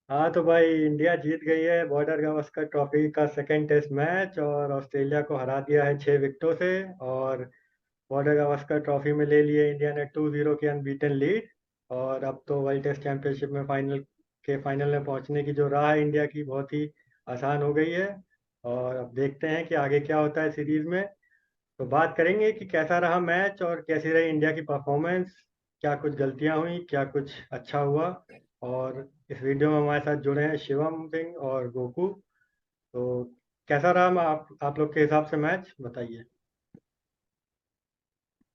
हाँ तो भाई इंडिया जीत गई है बॉर्डर गावस्कर ट्रॉफी का सेकंड टेस्ट मैच और ऑस्ट्रेलिया को हरा दिया है 6 विकेटों से। और बॉर्डर गावस्कर ट्रॉफी में ले लिए इंडिया ने 2-0 की अनबीटन लीड। और अब तो वर्ल्ड टेस्ट चैंपियनशिप में फाइनल में पहुंचने की जो राह है इंडिया की बहुत ही आसान हो गई है। और अब देखते हैं कि आगे क्या होता है सीरीज में। तो बात करेंगे कि कैसा रहा मैच और कैसी रही इंडिया की परफॉर्मेंस, क्या कुछ गलतियां हुई, क्या कुछ अच्छा हुआ। और इस वीडियो में हमारे साथ जुड़े हैं शिवम सिंह और गोकू। तो कैसा रहा आप लोग के हिसाब से मैच बताइए।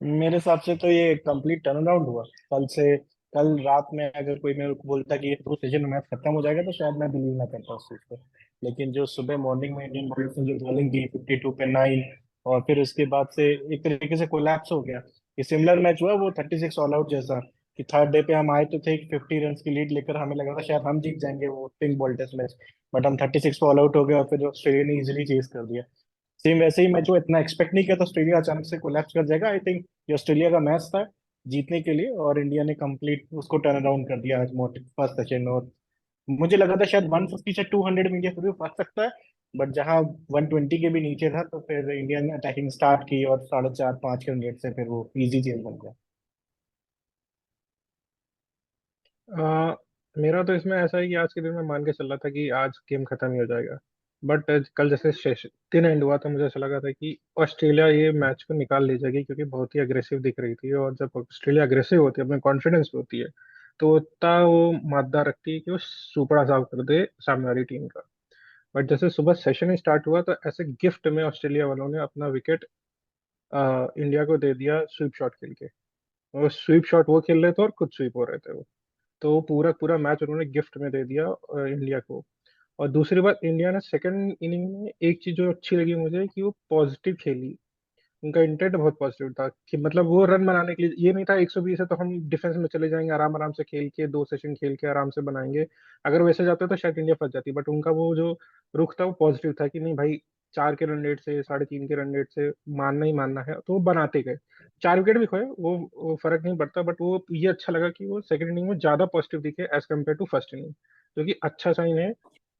मेरे हिसाब से तो ये कंप्लीट टर्न अराउंड हुआ कल से। कल रात में अगर कोई मेरे को बोलता कि ये दो सेशन में मैच खत्म हो जाएगा तो शायद मैं बिलीव ना करता उस चीज को। लेकिन जो सुबह मॉर्निंग में इंडियन बॉलर्स ने जो बॉलिंग दी 52 पे 9, और फिर उसके बाद से एक तरीके से कोलैप्स हो गया। ये सिमिलर मैच हुआ वो 36 ऑल आउट जैसा, कि थर्ड डे पे हम आए तो थे 50 रन की लीड लेकर, हमें लगा था शायद हम जीत जाएंगे वो pink ball test match. But हम 36 पे ऑल आउट हो गए और फिर ऑस्ट्रेलिया ने इजीली चेज कर दिया। सेम वैसे ही मैं जो इतना एक्सपेक्ट नहीं किया था ऑस्ट्रेलिया अचानक से कोलैप्स कर जाएगा। आई थिंक ये ऑस्ट्रेलिया का मैच था जीतने के लिए, और इंडिया ने कंप्लीट उसको टर्न अराउंड कर दिया आज मोस्ट फर्स्ट सेशन में। और मुझे लगा था शायद 150 से 200 में इंडिया फिर भी फंस सकता है, बट जहां 120 के भी नीचे था तो फिर इंडिया ने अटैकिंग स्टार्ट की और 4.5 5 के रेट से फिर वो इजी चेज बन गया। आ, मेरा तो इसमें ऐसा है कि आज के दिन में मान के चल रहा था कि आज गेम खत्म ही हो जाएगा। बट कल जैसे दिन एंड हुआ तो मुझे ऐसा लगा था कि ऑस्ट्रेलिया ये मैच को निकाल ले जाएगी, क्योंकि बहुत ही अग्रेसिव दिख रही थी। और जब ऑस्ट्रेलिया अग्रेसिव होती है, अपने कॉन्फिडेंस पे होती है, तो उतना वो मादा रखती है कि वो सुपड़ा साफ कर दे सामने वाली टीम का। बट जैसे सुबह सेशन स्टार्ट हुआ तो ऐसे गिफ्ट में ऑस्ट्रेलिया वालों ने अपना विकेट इंडिया को दे दिया स्वीप शॉट खेल के। और स्वीप शॉट वो खेल रहे थे और खुद स्वीप हो रहे थे वो। तो पूरा पूरा मैच उन्होंने गिफ्ट में दे दिया इंडिया को। और दूसरी बात, इंडिया ने सेकंड इनिंग में एक चीज जो अच्छी लगी मुझे कि वो पॉजिटिव खेली। उनका इंटेंट बहुत पॉजिटिव था कि मतलब वो रन बनाने के लिए, ये नहीं था 120 है तो हम डिफेंस में चले जाएंगे, आराम आराम से खेल के दो सेशन खेल के आराम से बनाएंगे। अगर वैसे जाते तो शायद इंडिया फंस जाती, बट उनका वो जो रुख था वो पॉजिटिव था कि नहीं भाई, 4 के रन रेट से 3.5 के रन रेट से मानना ही मानना है, तो वो बनाते गए। 4 विकेट भी खोए वो फर्क नहीं पड़ता, बट वो ये अच्छा लगा कि वो सेकंड इनिंग में ज्यादा पॉजिटिव दिखे as compared to first inning, जो कि अच्छा साइन है।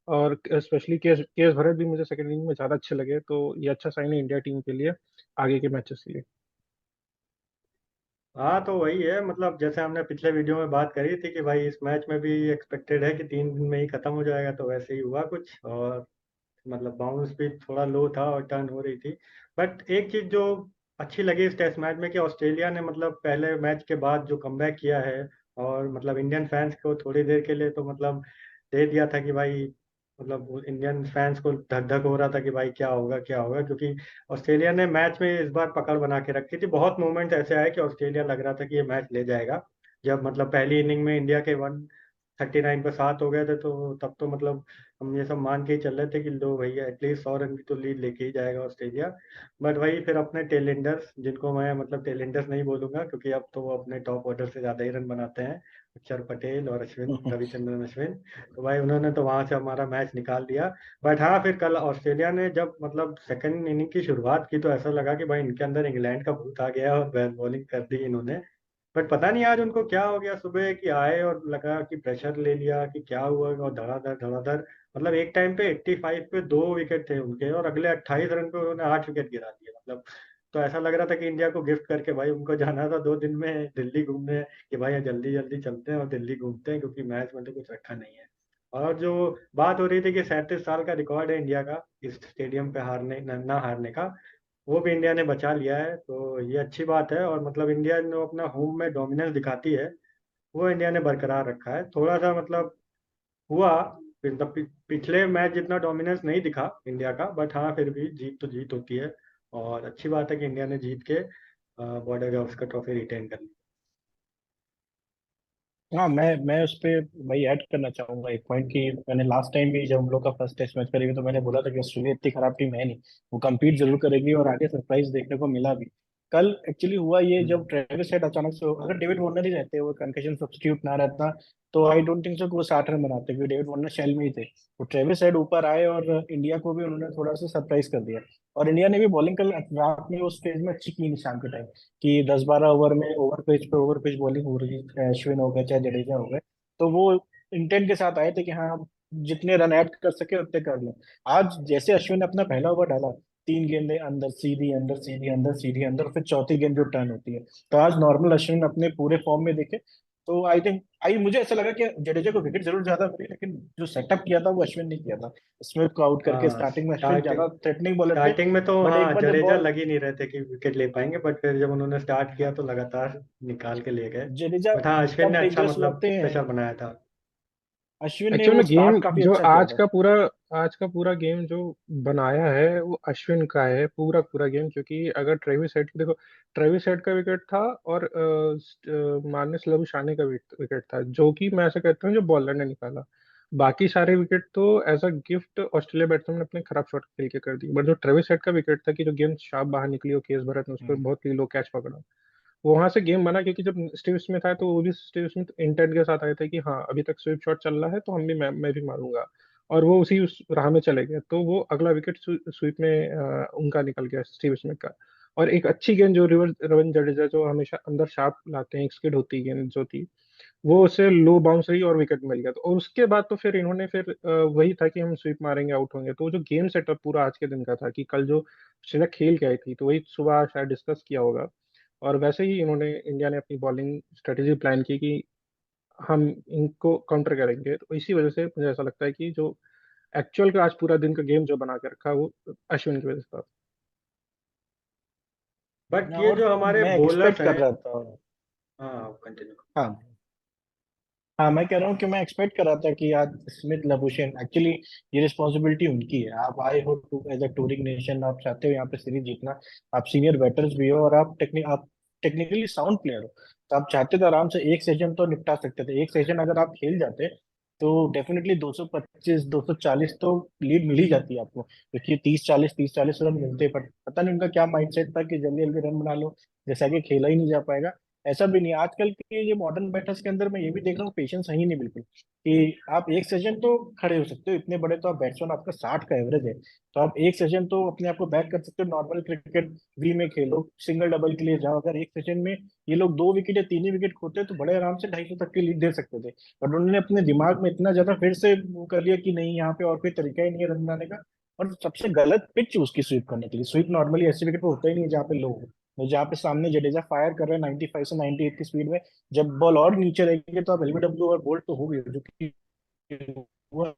और स्पेशली केएस भरत भी मुझे सेकंड इनिंग में ज्यादा अच्छे लगे, तो ये अच्छा साइन है इंडिया टीम के लिए आगे के मैचेस के लिए। हाँ तो वही है, मतलब जैसे हमने पिछले वीडियो में बात करी थी कि भाई इस मैच में भी एक्सपेक्टेड है कि 3 दिन में ही खत्म हो जाएगा, तो वैसे ही हुआ कुछ। और मतलब बाउंस भी थोड़ा लो था और टर्न हो रही थी। बट एक चीज जो अच्छी लगी इस टेस्ट मैच में कि ऑस्ट्रेलिया ने मतलब पहले मैच के बाद जो कमबैक किया है। और मतलब इंडियन फैंस को थोड़ी देर के लिए तो मतलब दे दिया था कि भाई, मतलब इंडियन फैंस को धक धक हो रहा था कि भाई क्या होगा क्या होगा, क्योंकि ऑस्ट्रेलिया ने मैच में इस बार पकड़ बना के रखी थी। बहुत मोमेंट ऐसे आए कि ऑस्ट्रेलिया लग रहा था कि ये मैच ले जाएगा। जब मतलब पहली इनिंग में इंडिया के 139 पे 7 हो गए थे, तो तब तो मतलब हम ये सब मान के ही चल रहे थे कि लो भैया एटलीस्ट 100 रन की तो लीड लेके ही जाएगा ऑस्ट्रेलिया। बट वही फिर अपने टेलेंडर्स, जिनको मैं मतलब टेलेंडर्स नहीं बोलूंगा क्योंकि अब तो वो अपने टॉप ऑर्डर से ज्यादा ही रन बनाते हैं, अक्षर पटेल और अश्विन रविचंद्रन अश्विन। तो भाई उन्होंने तो वहां से हमारा मैच निकाल दिया। बट हाँ, फिर कल ऑस्ट्रेलिया ने जब मतलब सेकंड इनिंग की शुरुआत की तो ऐसा लगा कि भाई इनके अंदर इंग्लैंड का भूत आ गया और बॉलिंग कर दी इन्होंने। बट पता नहीं आज उनको क्या हो गया, सुबह कि आए और लगा कि प्रेशर ले लिया कि क्या हुआ, और धड़ाधड़ धड़ाधड़ मतलब एक टाइम पे 85 पे 2 विकेट थे उनके और अगले 28 रन पे उन्होंने 8 विकेट गिरा दिए मतलब। तो ऐसा लग रहा था कि इंडिया को गिफ्ट करके भाई उनको जाना था 2 दिन में दिल्ली घूमने, कि भाई जल्दी जल्दी चलते हैं और दिल्ली घूमते हैं क्योंकि मैच में तो कुछ रखा नहीं है। और जो बात हो रही थी कि 37 साल का रिकॉर्ड है इंडिया का इस स्टेडियम पे हारने ना हारने का, वो भी इंडिया ने बचा लिया है, तो ये अच्छी बात है। और मतलब इंडिया ने अपना होम में डोमिनेंस दिखाती है, वो इंडिया ने बरकरार रखा है। थोड़ा सा मतलब हुआ, मतलब पिछले मैच जितना डोमिनेंस नहीं दिखा इंडिया का, बट हाँ फिर भी जीत तो जीत होती है। और अच्छी बात है कि इंडिया ने जीत के बॉर्डर गावस्कर ट्रॉफी रिटेन कर ली। हाँ, मैं उस पे भाई ऐड करना चाहूंगा एक पॉइंट कि मैंने लास्ट टाइम भी जब हम लोग का फर्स्ट टेस्ट मैच करेंगे तो मैंने बोला था कि ऑस्ट्रेलिया इतनी खराब टीम है नहीं, वो compete जरूर करेगी और आगे सरप्राइज देखने को मिला भी। कल एक्चुअली हुआ ये, जब ट्रेविस हेड अचानक से, अगर डेविड वार्नर ही रहते, वो कंकशन सब्स्टिट्यूट ना रहता, तो आई डोंट थिंक सो कि वो 60 रन बनाते, क्योंकि डेविड वार्नर शेल में ही थे। वो ट्रेविस हेड ऊपर आए और इंडिया को भी उन्होंने थोड़ा सा सरप्राइज कर दिया। और इंडिया ने भी बॉलिंग कल रात में उस फेज में अच्छी की शाम के टाइम, कि 10 12 ओवर में ओवर पेज पे ओवर पेज बॉलिंग हो रही है, अश्विन हो गए चाहे जडेजा हो गए। तो वो इंटेंट के साथ आए थे कि हाँ हम जितने रन ऐड कर सके उतने कर लें। आज जैसे अश्विन ने अपना पहला ओवर डाला, 3 गेंदें अंदर सीधी अंदर सीधी अंदर सीधी अंदर, फिर चौथी गेंद जो टर्न होती है, तो आज नॉर्मल अश्विन अपने पूरे फॉर्म में देखे। तो आई थिंक आई मुझे ऐसा लगा कि जडेजा को विकेट जरूर ज्यादा मिली, लेकिन जो सेटअप किया था वो अश्विन ने किया था। स्मिथ को आउट करके हाँ स्टार्टिंग में अश्विन स्टार्टिंग ज्यादा थ्रेटनिंग बॉलर थे, स्टार्टिंग में तो बट एक हाँ बार जब जडेजा बॉल, लग ही नहीं रहे थे कि विकेट ले पाएंगे, बट फिर जब उन्होंने स्टार्ट किया तो लगातार निकाल के ले गए। जडेजा बट हाँ अश्विन तब ने अच्छा डेंजरस मतलब लगते हैं। प्रेशर बनाया था। अश्विन ने एक्चुअल वो में गेम स्टार्ट काफी जो अच्छा किया था। आज का पूरा गेम जो बनाया है वो अश्विन का है, पूरा पूरा गेम। क्योंकि अगर ट्रेविस हेड देखो, ट्रेविस हेड का विकेट था और मार्नस लबुशाने का विकेट था, जो कि मैं ऐसा कहता हूँ जो बॉलर ने निकाला। बाकी सारे विकेट तो as a gift Australia batsman ने अपने खराब शॉट खेल के कर दी। बट जो ट्रेविस हेड का विकेट था कि जो गेंद शार्प बाहर निकली और केस भरत ने उस पर हम्म। बहुत ही लो कैच पकड़ा, वहां से गेम बना। क्योंकि जब स्टीव स्मिथ आया तो वो भी स्टीव स्मिथ इंटेंट के साथ आए थे कि हाँ अभी तक स्वीप शॉट चल रहा है तो मैं भी मारूंगा। और वो उसी उस राह में चले गए, तो वो अगला विकेट स्वीप में उनका निकल गया, स्टीव स्मिथ का। और एक अच्छी गेंद जो रविंद्र जडेजा जो हमेशा अंदर शार्प लाते हैं, एक स्किड होती है गेंद जो थी, वो उससे लो बाउंस रही और विकेट मिल गया। तो और उसके बाद तो फिर इन्होंने फिर वही था कि हम स्वीप मारेंगे आउट होंगे। तो वो जो गेम सेटअप पूरा आज के दिन का था कि कल जो ऑस्ट्रेलिया खेल के आई थी, तो वही सुबह शायद डिस्कस किया होगा। और वैसे ही इन्होंने, इंडिया ने अपनी बॉलिंग स्ट्रेटेजी प्लान की कि हम इनको काउंटर करेंगे। तो इसी वजह से मुझे ऐसा लगता है कि जो एक्चुअल का आज पूरा दिन का गेम जो बना के रखा वो अश्विन की वजह से था। बट ये और जो हमारे मैं बॉलर्स एक्सपेक्ट कर हैं। रहा था। हाँ कंटिन्यू। हाँ हाँ, मैं कह रहा हूँ कि मैं एक्सपेक्ट कर रहा था कि आज स्मिथ लबुशेन, एक्चुअली ये रिस्पॉन्सिबिलिटी उनकी है। आप आए हो to as a touring nation, आप चाहते हो यहाँ पे सीरीज जीतना, आप सीनियर बैटर्स भी हो और आप टेक्निकली साउंड प्लेयर हो, तो आप चाहते तो आराम से एक सेशन तो निपटा सकते थे। एक सेशन अगर आप खेल जाते तो डेफिनेटली 225 240 तो लीड मिल ही जाती है आपको, क्योंकि 30 40 रन मिलते। पर पता नहीं उनका क्या माइंडसेट था कि जल्दी जल्दी रन बना लो, जैसा कि खेला ही नहीं जा पाएगा। ऐसा भी नहीं है। आजकल के ये मॉडर्न बैटर्स के अंदर मैं ये भी देख रहा हूँ, पेशेंस है ही नहीं बिल्कुल, कि आप एक सेशन तो खड़े हो सकते हो, इतने बड़े तो आप बैट्समैन, आपका 60 का एवरेज है, तो आप एक सेशन तो अपने आप को बैक कर सकते हो। नॉर्मल क्रिकेट वी में खेलो, सिंगल डबल के लिए जाओ, अगर एक सेशन में ये लोग 2 विकेट या 3 ही विकेट खोते तो बड़े आराम से 250 तक की लीड दे सकते थे। बट उन्होंने अपने दिमाग में इतना ज्यादा फिर से वो कर लिया कि नहीं, यहाँ पे और कोई तरीका ही नहीं है रन बनाने का। और सबसे गलत पिच चूज की स्वीप करने के लिए। स्वीप नॉर्मली ऐसे विकेट पे होता ही नहीं है जहाँ पे लो हो, तो जहाँ पे सामने जडेजा फायर कर रहे हैं 95 से 98 की स्पीड में, जब बॉल और नीचे रहेगी तो आप एलबीडब्ल्यू और बोल्ट तो हो गए, जो कि हुआ।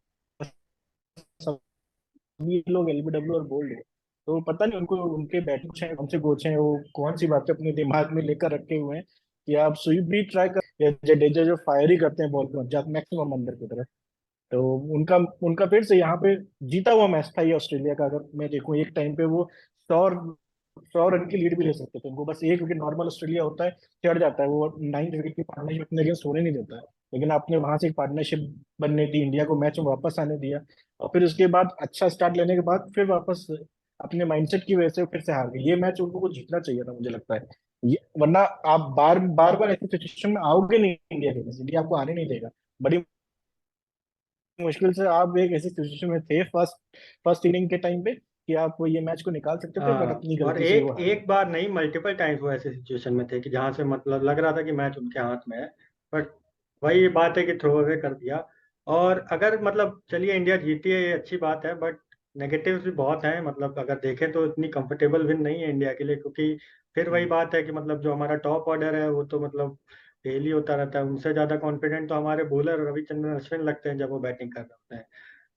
सभी लोग एलबीडब्ल्यू और बोल्ट है। तो पता नहीं उनको, उनके बैटिंग हैं कौन से कोच हैं, वो कौन सी बातें अपने दिमाग में लेकर रखे हुए हैं कि आप स्वीप भी ट्राई कर, या जडेजा जो फायर ही करते हैं बॉल को जाते मैक्सिमम अंदर की तरफ। तो उनका उनका फिर से यहाँ पे जीता हुआ मैच था ये ऑस्ट्रेलिया का। अगर मैं देखूं एक टाइम पे वो 100 100 रन की लीड भी ले सकते थे। उनको बस एक विकेट नॉर्मल ऑस्ट्रेलिया होता है, चढ़ जाता है, वो 9 विकेट की पार्टनरशिप अपने अगेंस्ट होने नहीं देता है। लेकिन आपने वहां से एक पार्टनरशिप बनने दी, इंडिया को मैच में वापस आने दिया, और फिर उसके बाद अच्छा स्टार्ट लेने के बाद फिर वापस अपने माइंडसेट की वजह से फिर से हार गए। ये मैच उनको को जीतना चाहिए था मुझे लगता है। वरना आप बार बार बार ऐसी सिचुएशन में आओगे नहीं, इंडिया के पास इंडिया आपको आने नहीं देगा। बड़ी मुश्किल से आप एक ऐसी सिचुएशन में थे फर्स्ट फर्स्ट इनिंग के टाइम पे कि आप ये मैच को निकाल सकते थे, बट हाँ अपनी और गलती से वो एक हार गए। एक बार नहीं मल्टीपल टाइम्स वो ऐसे सिचुएशन में थे कि जहां से मतलब लग रहा था कि मैच उनके हाथ में है, बट वही बात है कि थ्रो अवे कर दिया। और अगर मतलब चलिए इंडिया जीती है ये अच्छी बात है, बट नेगेटिव्स भी बहुत हैं। मतलब अगर देखें तो इतनी कंफर्टेबल विन नहीं है इंडिया के लिए, क्योंकि फिर वही हम्म। बात है कि मतलब जो हमारा टॉप ऑर्डर है वो तो मतलब फेल ही होता रहता है। उनसे ज्यादा कॉन्फिडेंट तो हमारे बॉलर रविचंद्रन अश्विन लगते हैं जब वो बैटिंग कर रहे होते हैं।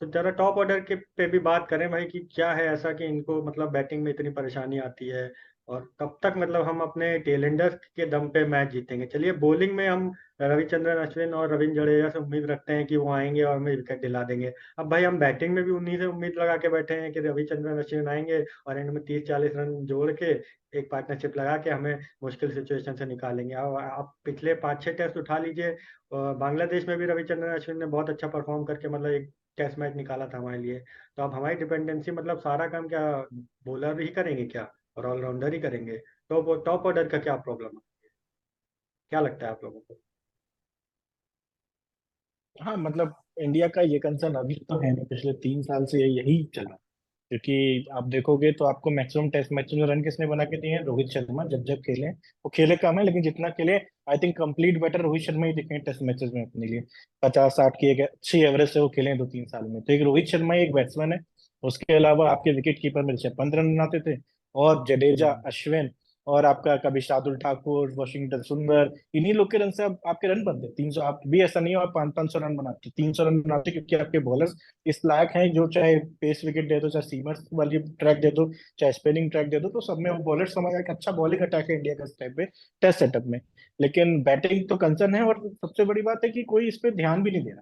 तो जरा टॉप ऑर्डर के पे भी बात करें भाई कि क्या है ऐसा कि इनको मतलब बैटिंग में इतनी परेशानी आती है, और कब तक मतलब हम अपने टेलेंडर्स के दम पे मैच जीतेंगे। चलिए बॉलिंग में हम रविचंद्रन अश्विन और रविंद्र जडेजा से उम्मीद रखते हैं कि वो आएंगे और हमें विकेट दिला देंगे। अब भाई हम बैटिंग में भी उन्हीं से उम्मीद लगा के बैठे हैं कि रविचंद्रन अश्विन आएंगे और एंड में 30 40 रन जोड़ के एक पार्टनरशिप लगा के हमें मुश्किल सिचुएशन से निकालेंगे। अब आप पिछले 5 6 टेस्ट उठा लीजिए, बांग्लादेश में भी रविचंद्रन अश्विन ने बहुत अच्छा परफॉर्म करके मतलब एक टेस्ट मैच निकाला था हमारे लिए। तो अब हमारी डिपेंडेंसी मतलब सारा काम क्या बॉलर ही करेंगे क्या, और ऑलराउंडर ही करेंगे? तो टॉप ऑर्डर का क्या प्रॉब्लम है, क्या लगता है आप लोगों को? हाँ मतलब इंडिया का ये कंसर्न अभी तो है नहीं, पिछले 3 साल से यही चला। क्योंकि आप देखोगे तो आपको मैक्सिमम टेस्ट मैच में रन किसने बना के दिए हैं? रोहित शर्मा। जब जब खेले वो खेले कम है, लेकिन जितना खेले I think complete better Rohit Sharma ही दिखे हैं टेस्ट मैचेस में अपने लिए। 50-60 की एक अच्छी एवरेज से वो खेले हैं 2-3 साल में। तो एक रोहित शर्मा ही एक बैट्समैन है। उसके अलावा आपके विकेट कीपर में ऋषभ पंत रन बनाते थे, और जडेजा, हम्म। अश्विन, और आपका कभी शार्दुल ठाकुर, वॉशिंगटन सुंदर, इन्हीं लोग के रन से आपके रन बनते 300। आप भी ऐसा नहीं हो आप 500-500 रन बनाते, 300 रन बनाते, क्योंकि आपके बॉलर्स इस लायक हैं, जो चाहे पेस विकेट दे दो, चाहे सीमर्स वाली ट्रैक दे दो, चाहे स्पिनिंग ट्रैक दे दो, तो सब में वो बॉलर समझ आया कि अच्छा बॉलिंग अटैक है इंडिया का इस टाइप पे टेस्ट सेटअप में। लेकिन बैटिंग तो कंसर्न है, और सबसे बड़ी बात है कि कोई इस पे ध्यान भी नहीं दे रहा।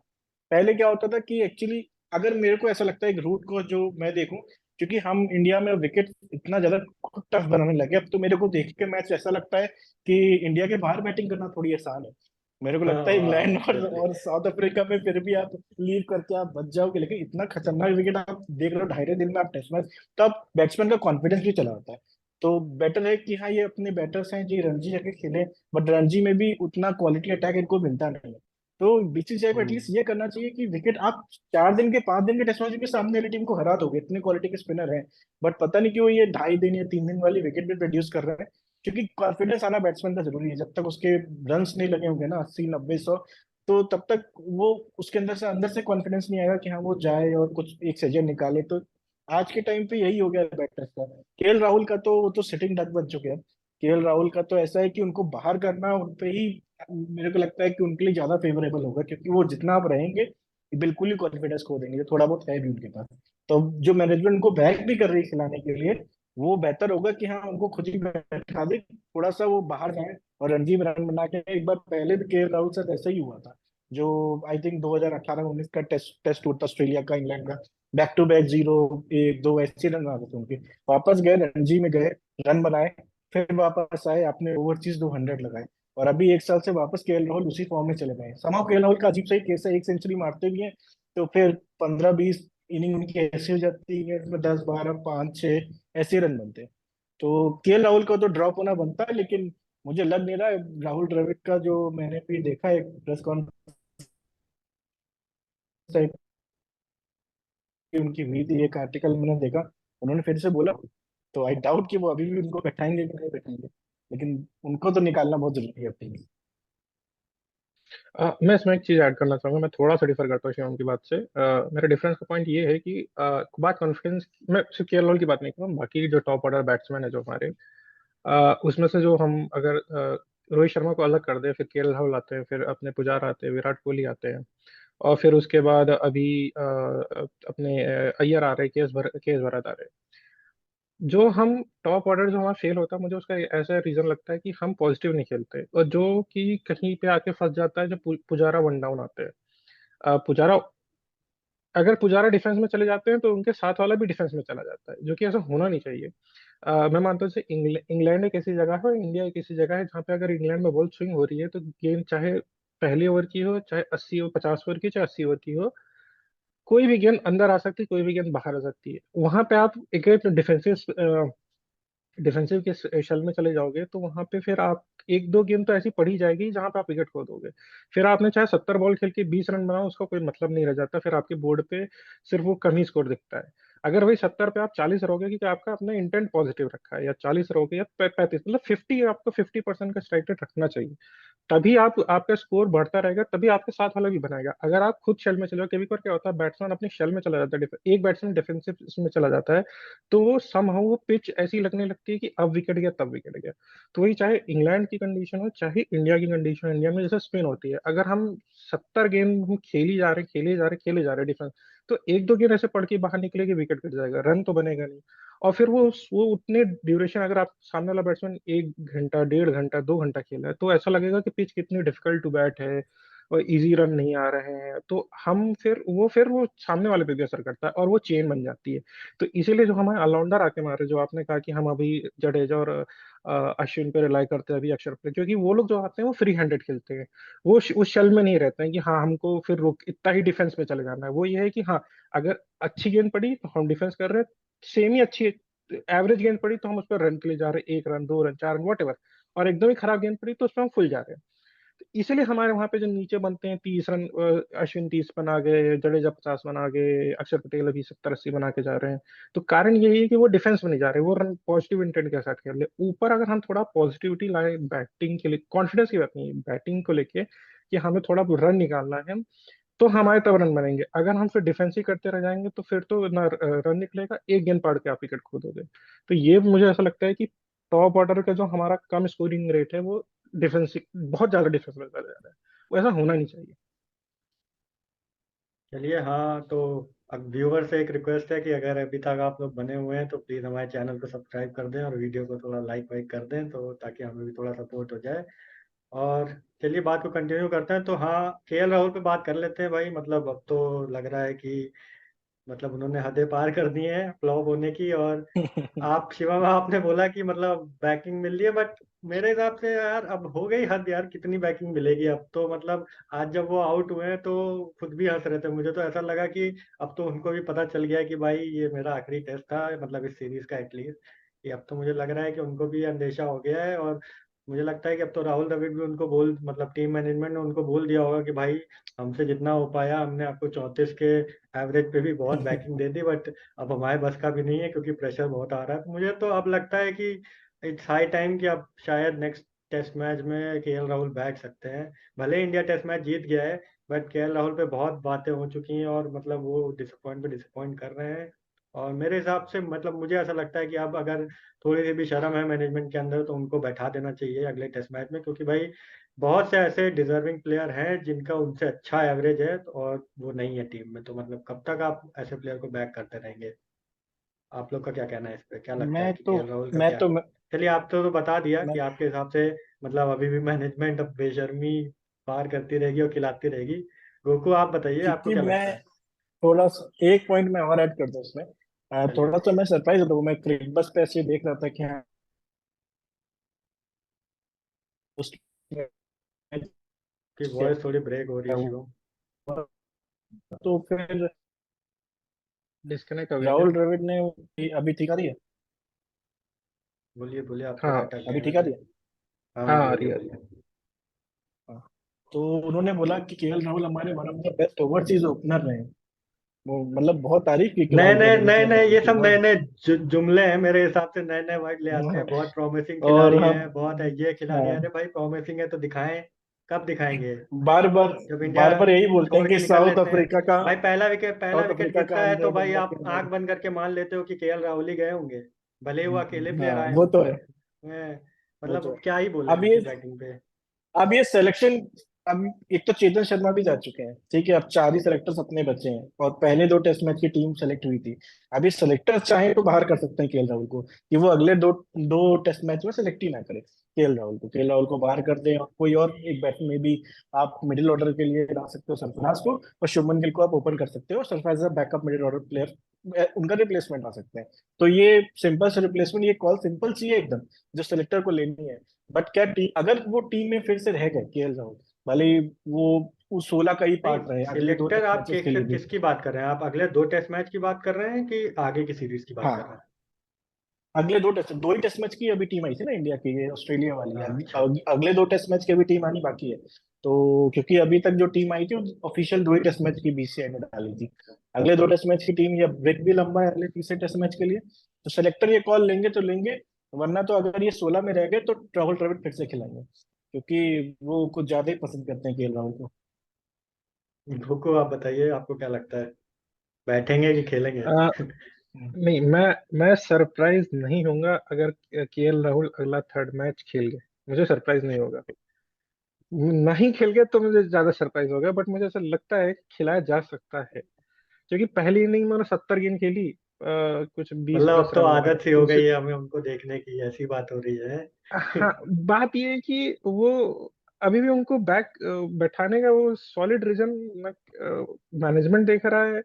पहले क्या होता था कि एक्चुअली, अगर मेरे को ऐसा लगता है एक रूट को जो मैं देखूं, क्योंकि हम इंडिया में विकेट इतना ज्यादा टफ बनाने लगे, अब तो मेरे को देख के मैच ऐसा लगता है कि इंडिया के बाहर बैटिंग करना थोड़ी आसान है। मेरे को हाँ लगता है हाँ इंग्लैंड एग्जैक्टली। और साउथ अफ्रीका में फिर भी आप लीव करके आप बच जाओगे, लेकिन इतना खतरनाक विकेट आप देख रहे हो 2.5 दिन में आप टेस्ट मैच, तब बैट्समैन का कॉन्फिडेंस भी चला जाता है। तो बेटर है कि हाँ, ये अपने बैटर्स हैं जी, रणजी जाके खेले, बट रणजी में भी उतना क्वालिटी अटैक इनको मिलता नहीं है। तो बीसीसीआई को हम्म एटलीस्ट ये करना चाहिए कि विकेट आप 4 दिन के 5 दिन के टेस्ट मैच के सामने वाली टीम को हरा दोगे, इतने क्वालिटी के स्पिनर हैं। बट पता नहीं क्यों ये 2.5 दिन या 3 दिन वाली विकेट भी प्रोड्यूस कर रहे हैं। क्योंकि कॉन्फिडेंस आना बैट्समैन का जरूरी है, जब तक उसके रन्स नहीं लगे होंगे ना 80-90-100, तो तब तक वो उसके अंदर से कॉन्फिडेंस नहीं आएगा कि हाँ वो जाए और कुछ एक सजन निकाले। तो आज के टाइम पे यही हो गया बैटर्स का। केएल राहुल का तो वो तो सिटिंग डक बन चुके हैं। केएल राहुल का तो ऐसा है कि उनको बाहर करना उन पे ही, मेरे को लगता है कि उनके लिए ज्यादा फेवरेबल होगा, क्योंकि वो जितना आप रहेंगे बिल्कुल ही कॉन्फिडेंस खो देंगे, जो थोड़ा बहुत है भी उनके पास। तो जो मैनेजमेंट उनको बैक भी कर रही है खिलाने के लिए, वो बेहतर होगा कि हाँ उनको खुद ही बैठा दे, थोड़ा सा वो बाहर जाए और रणजी में रन बना के। एक बार पहले भी केएल राहुल के साथ ऐसा ही हुआ था, जो आई थिंक 2018-19 का टेस्ट टेस्ट हुआ था ऑस्ट्रेलिया का इंग्लैंड का। बैक टू बैक 0-1-2 ऐसे रन आ गए थे उनके। वापस गए रणजी में गए, रन बनाए, फिर वापस आए, आपने ओवरसीज 200 लगाए, और अभी 1 साल से वापस केएल राहुल उसी फॉर्म में चले गए हैं। समाव केएल राहुल का अजीब सा ही केस है, एक सेंचुरी मारते भी हैं तो फिर 15-20 इनिंग उनकी ऐसी हो जाती है, इसमें 10-12-5-6 ऐसे रन बनते हैं। तो केएल राहुल का तो ड्रॉप होना बनता है, लेकिन मुझे लग नहीं रहा है। राहुल द्रविड़ का जो मैंने भी देखा एक प्रेस कॉन्फ्रेंस उनकी हुई थी, एक आर्टिकल मैंने देखा, उन्होंने फिर से बोला। तो आई डाउट कि वो अभी भी उनको बैठाएंगे कि नहीं बैठाएंगे, लेकिन उनको तो निकालना बहुत जरूरी है टीम। मैं इसमें एक चीज ऐड करना चाहूंगा। मैं थोड़ा सा डिफर करता हूँ शिवम की बात से। मेरा डिफरेंस का पॉइंट ये है कि बात कॉन्फिडेंस, मैं सिर्फ केएल राहुल की बात नहीं कर रहा हूँ, बाकी जो टॉप ऑर्डर बैट्समैन है जो हमारे, उसमें से जो हम अगर रोहित शर्मा को अलग कर दे, फिर केएल राहुल आते हैं, फिर अपने पुजारा आते हैं, विराट कोहली आते हैं, और फिर उसके बाद अभी अपने अय्यर आ रहे, केएस भरत आ रहे। जो हम टॉप ऑर्डर जो हमारा फेल होता है, मुझे उसका ऐसा रीजन लगता है कि हम पॉजिटिव नहीं खेलते, और जो कि कहीं पे आके फंस जाता है जब पुजारा वन डाउन आते हैं। पुजारा, अगर पुजारा डिफेंस में चले जाते हैं तो उनके साथ वाला भी डिफेंस में चला जाता है, जो कि ऐसा होना नहीं चाहिए। मैं मानता हूँ जैसे इंग्लैंड एक ऐसी जगह है और इंडिया एक ऐसी जगह है जहाँ पे अगर इंग्लैंड में बॉल स्विंग हो रही है तो गेंद चाहे पहली ओवर की हो, चाहे 50 ओवर 50 ओवर की, चाहे 80 ओवर की हो, कोई भी गेंद अंदर आ सकती है, कोई भी गेंद बाहर आ सकती है। वहां पे आप एक डिफेंसिव डिफेंसिव के शल में चले जाओगे तो वहां पे फिर आप एक दो गेंद तो ऐसी पड़ी जाएगी जहां पे आप विकेट खो दोगे। फिर आपने चाहे 70 बॉल खेल के 20 रन बनाओ, उसका कोई मतलब नहीं रह जाता, फिर आपके बोर्ड पे सिर्फ वो कम ही स्कोर दिखता है। अगर वही 70 पे आप 40 रहोगे, क्योंकि आपका अपना इंटेंट पॉजिटिव रखा है, या 40 रहोगे या 35, मतलब 50, आपको 50% का स्ट्राइक रेट रखना चाहिए। तभी आप आपका स्कोर बढ़ता रहेगा, तभी आपके साथ वाला भी बनाएगा। अगर आप खुद शेल में चले जाओ, कभी कभार क्या होता है बैट्समैन अपने शेल में चला जाता है, एक बैट्समैन डिफेंसिव में चला जाता है, तो वो समहाउ वो पिच ऐसी लगने लगती है कि अब विकेट गया तब विकेट गया। तो वही चाहे इंग्लैंड की कंडीशन हो चाहे इंडिया की कंडीशन हो, इंडिया में जैसे स्पिन होती है, अगर हम 70 गेंद हम खेली जा रहे खेले जा रहे खेले जा रहे डिफेंस, तो एक दो गेंद ऐसे पड़ के बाहर निकलेगी, विकेट गिर जाएगा, रन तो बनेगा नहीं। और फिर वो उतने ड्यूरेशन, अगर आप सामने वाला बैट्समैन 1 घंटा 1.5 घंटा 2 घंटा खेला है, तो ऐसा लगेगा कि पिच कितनी डिफिकल्ट टू बैट है और इजी रन नहीं आ रहे हैं। तो हम फिर वो सामने वाले पे भी असर करता है, और वो चेन बन जाती है। तो इसीलिए जो हमारे ऑलराउंडर आके मारे, जो आपने कहा कि हम अभी जडेजा और अश्विन पे रिलाई करते हैं, अभी अक्षर पे, क्योंकि वो लोग जो आते हैं वो फ्री हैंडेड खेलते हैं। वो उस शल में नहीं रहते हैं कि हाँ हमको फिर रोक इतना ही डिफेंस में चले जाना है। वो ये है कि हाँ, अगर अच्छी गेंद पड़ी तो हम डिफेंस कर रहे हैं, सेम ही अच्छी एवरेज गेंद पड़ी तो हम उस पर रन के लिए जा रहे हैं, 1 run 2 run 4 run what ever, और एकदम ही खराब गेंद पड़ी तो उसमें हम फुल जा रहे हैं। इसीलिए हमारे वहां पे जो नीचे बनते हैं 30 रन, अश्विन 30 बना गए, जडेजा 50 बना गए, अक्षर पटेल अभी 70-80 बना के जा रहे हैं। तो कारण यही है कि वो डिफेंस में नहीं जा रहे, वो रन पॉजिटिव इंटेंट के साथ खेल रहे। ऊपर अगर हम थोड़ा पॉजिटिविटी लाए बैटिंग के लिए, कॉन्फिडेंस की बात नहीं है, बैटिंग को लेके कि हमें थोड़ा रन निकालना है, तो हमारे तब रन बनेंगे। अगर हम फिर डिफेंस ही करते रह जाएंगे तो फिर तो ना रन निकलेगा, एक गेंद पाड़ के आप विकेट खो दोगे। तो ये मुझे ऐसा लगता है कि टॉप ऑर्डर का जो हमारा कम स्कोरिंग रेट है वो डिफेंस, बहुत ज्यादा डिफेंस में चला जा रहा है। वो ऐसा होना नहीं चाहिए। चलिए, हाँ तो अब व्यूवर से एक रिक्वेस्ट है कि अगर अभी तक आप लोग बने हुए हैं तो प्लीज़ हमारे चैनल को सब्सक्राइब कर दें और वीडियो को थोड़ा लाइक वाइक कर दें, तो ताकि हमें भी थोड़ा सपोर्ट हो जाए। और चलिए बात को कंटिन्यू करते हैं। तो हाँ, केएल राहुल पे बात कर लेते हैं भाई। मतलब अब तो लग रहा है कि मतलब उन्होंने हदें पार कर दी हैं फ्लॉप होने की। और आप शिवम, आपने बोला कि मतलब बैकिंग मिल रही है, बट मेरे हिसाब से यार अब हो गई हद यार, कितनी बैकिंग मिलेगी अब तो। मतलब आज जब वो आउट हुए हैं तो खुद भी हंस रहे थे। मुझे तो ऐसा लगा कि अब तो उनको भी पता चल गया है कि भाई ये मेरा आखिरी टेस्ट था, मतलब इस सीरीज का एटलीस्ट। कि अब तो मुझे लग रहा है कि उनको भी अंदेशा हो गया है। और मुझे लगता है कि अब तो राहुल द्रविड़ भी उनको बोल, मतलब टीम मैनेजमेंट ने उनको बोल दिया होगा कि भाई हमसे जितना हो पाया हमने आपको 34 के एवरेज पे भी बहुत बैकिंग दे दी, बट अब हमारे बस का भी नहीं है क्योंकि प्रेशर बहुत आ रहा है। तो मुझे तो अब लगता है कि इट्स हाई टाइम कि अब शायद नेक्स्ट टेस्ट मैच में केएल राहुल बैठ सकते हैं। भले इंडिया टेस्ट मैच जीत गया है, बट केएल राहुल पे बहुत बातें हो चुकी हैं और मतलब वो डिसअपॉइंट कर रहे हैं। और मेरे हिसाब से मतलब मुझे ऐसा लगता है कि अब अगर थोड़ी सी भी शर्म है मैनेजमेंट के अंदर तो उनको बैठा देना चाहिए अगले टेस्ट मैच में, क्योंकि भाई बहुत से ऐसे डिजर्विंग प्लेयर हैं जिनका उनसे अच्छा एवरेज है, और वो नहीं है टीम में। तो मतलब कब तक आप ऐसे प्लेयर को बैक करते रहेंगे? आप लोग का क्या कहना है इस पे? क्या लगता है मैं कि तो केएल राहुल का मैं क्या? तो चलिए, आप तो बता दिया मैं कि आपके हिसाब से मतलब अभी भी मैनेजमेंट अब बेशर्मी पार करती रहेगी और खिलाती रहेगी। गोकू, आप बताइए आपको क्योंकि क्या मैं लगता है? थोड़ा सा एक पॉइंट में और ऐड कर दूं उसमें। चलिए थोड़ा सा ठीक मैं है। सरप्राइज होता हूँ, मैं क्रिकेट बस पे ऐसे ही देख रहा था कि हाँ उस कि वॉइस थोड़ी ब्रेक हो रही है शिवम। तो फिर डिस्कनेक्ट हो गया क्या? राहुल द्रविड़ ने अभी ठीक आ रही है। बोलिए बोलिए, आप थोड़ा हाँ। अटक गए अभी हैं ठीक आ वैसे। रही है। हाँ हाँ हाँ, आ बोलिए रही है, आ रही बोलिए। है। हाँ। तो उन्होंने बोला कि केएल राहुल हमारे one of the best overseas opener रहे हैं। वो मतलब बहुत तारीफ की कि नए राहुल नए द्रविड़ ने नए केएल नए राहुल ये की। सब नए और नए जुमले हैं मेरे हिसाब से। नए नए वर्ड ले आते हैं, बहुत प्रॉमिसिंग और खिलाड़ी हम हैं, बहुत है ये खिलाड़ी है। हाँ, अरे भाई प्रॉमिसिंग है तो दिखाएं। कब दिखाएंगे? बार बार जब इंडिया बार बार यही बोलते छोड़ हैं के कि निकल लेते हैं। भाई पहला साउथ विकेट अफ्रीका का गिरता है तो अनरेटेड भाई नंबर आप के आंख बाद। बंद करके मान लेते हो कि केएल राहुल ही गए होंगे, भले ही वो अकेले प्लेयर आए वो हों। तो है। मैं- वो मतलब तो अब है। क्या ही बोले अब उनकी ये बैटिंग पे। अब ये सिलेक्शन, अब एक तो चेतन शर्मा भी जा चुके हैं, ठीक है, अब 4 ही सेलेक्टर्स अपने बचे हैं और पहले 2 टेस्ट मैच की टीम सेलेक्ट हुई थी। अब ये सेलेक्टर्स चाहे तो बाहर कर सकते हैं केएल राहुल को, कि वो अगले दो दो टेस्ट मैच में सेलेक्ट ही ना करे केएल राहुल को बाहर कर दें और कोई और एक बैट्समैन में भी आप मिडिल ऑर्डर के लिए ला सकते हो सरफराज को, और शुभमन गिल को आप ओपन कर सकते हो, Sarfaraz backup middle order player उनका रिप्लेसमेंट आ सकते हैं। तो ये सिंपल से रिप्लेसमेंट, ये कॉल सिंपल सी है एकदम, जो सेलेक्टर को लेनी है। बट क्या अगर वो टीम में फिर से रह गए केएल राहुल, भले ही वो उस 16 का ही नहीं, पार्ट रहे अगले दो सिलेक्टर टेस्ट आप मैचेस के लिए भी। किसकी बात कर रहे हैं? आप अगले 2 टेस्ट मैच की बात कर रहे हैं कि आगे की सीरीज की बात कर रहे हाँ, अगले 2 ही टेस्ट मैच की अभी टीम आई थी ना इंडिया की, ये ऑस्ट्रेलिया वाली हैं? है। अच्छा। अगले 2 टेस्ट मैच की अभी टीम आनी बाकी है। तो क्योंकि अभी तक जो टीम आई थी ऑफिशियल 2 ही टेस्ट मैच की बीसीसीआई ने डाली थी। अगले 2 टेस्ट मैच की टीम, या ब्रेक भी लंबा है अगले तीसरे टेस्ट मैच के लिए, तो सेलेक्टर ये कॉल लेंगे तो लेंगे। वरना तो अगर ये 16 में रह गए तो राहुल द्रविड़ फिर से खिलाएंगे, क्योंकि वो कुछ ज्यादा ही पसंद करते हैं केएल राहुल को। भूको, आप बताइए आपको क्या लगता है, बैठेंगे कि खेलेंगे? आ, नहीं, मैं सरप्राइज नहीं होऊंगा अगर केएल राहुल अगला थर्ड मैच खेल गए। मुझे सरप्राइज नहीं होगा। नहीं खेल गए तो मुझे ज्यादा सरप्राइज होगा, बट मुझे ऐसा लगता है कि खिलाया जा सकता है। क्योंकि पहली इनिंग में उन्होंने 70 गेंद खेली, कुछ बीस मतलब अब प्लस तो रन बनाए। आदत सी हो दूसरी, गई है हमें उनको देखने की, ऐसी बात हो रही है। हाँ, बात ये है कि वो अभी भी उनको बैठाने का वो सॉलिड रीजन ना मैनेजमेंट देख रहा है,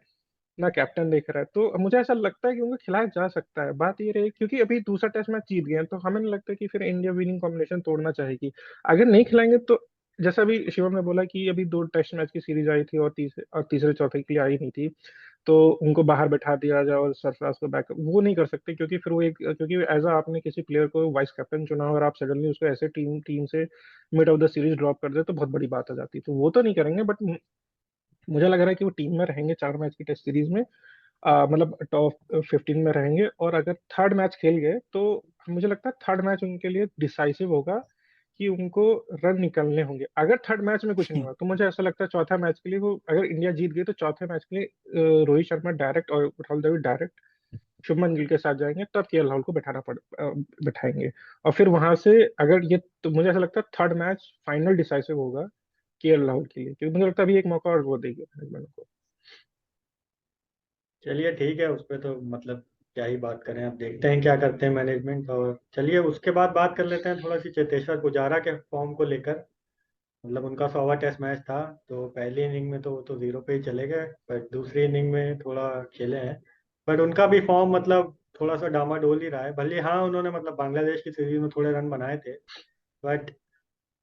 ना कैप्टन देख रहा है। तो मुझे ऐसा लगता है कि उनको खिलाया जा सकता है। बात ये रही क्योंकि अभी दूसरा टेस्ट मैच जीत गए हैं, तो हमें नहीं लगता कि फिर इंडिया विनिंग कॉम्बिनेशन तोड़ना चाहेगी। अगर नहीं खिलाएंगे तो, जैसा अभी शिवम ने बोला कि अभी 2 टेस्ट मैच की सीरीज आई थी और तीसरे चौथे के लिए आई नहीं थी, तो उनको बाहर बैठा दिया जाए और सरफराज को बैकअप, वो नहीं कर सकते, क्योंकि फिर वो एक, क्योंकि एज आपने किसी प्लेयर को वाइस कैप्टन चुना और आप सडनली उसको ऐसे टीम टीम से mid of the series drop कर दे तो बहुत बड़ी बात हो जाती है। तो वो तो नहीं करेंगे, बट मुझे लग रहा है कि वो टीम में रहेंगे 4 मैच की टेस्ट सीरीज में, मतलब टॉप 15 में रहेंगे। और अगर थर्ड मैच खेल गए तो मुझे लगता है थर्ड मैच उनके लिए डिसाइसिव होगा, कि उनको रन निकलने होंगे। अगर थर्ड मैच में कुछ नहीं हुआ तो मुझे ऐसा लगता है चौथा मैच के लिए वो, अगर इंडिया जीत गई तो चौथे मैच के लिए रोहित शर्मा डायरेक्ट और राहुल द्रविड़ डायरेक्ट शुभमन गिल के साथ जाएंगे, तब केएल राहुल को बैठाएंगे। और फिर वहां से अगर ये, तो मुझे ऐसा लगता है थर्ड मैच फाइनल डिसाइसिव होगा केएल राहुल के लिए, क्योंकि मुझे लगता है अभी एक मौका और वो देगी मैनेजमेंट को। चलिए ठीक है, उस पर तो मतलब क्या ही बात करें, अब देखते हैं क्या करते हैं मैनेजमेंट। और चलिए उसके बाद बात कर लेते हैं थोड़ा सी चेतेश्वर पुजारा के फॉर्म को लेकर। मतलब उनका 100वां टेस्ट मैच था, तो पहली इनिंग में तो वो तो जीरो पे ही चले गए, बट दूसरी इनिंग में थोड़ा खेले हैं। बट उनका भी फॉर्म मतलब थोड़ा सा डामाडोल ही रहा है। भले हाँ उन्होंने मतलब बांग्लादेश की सीरीज में थोड़े रन बनाए थे, बट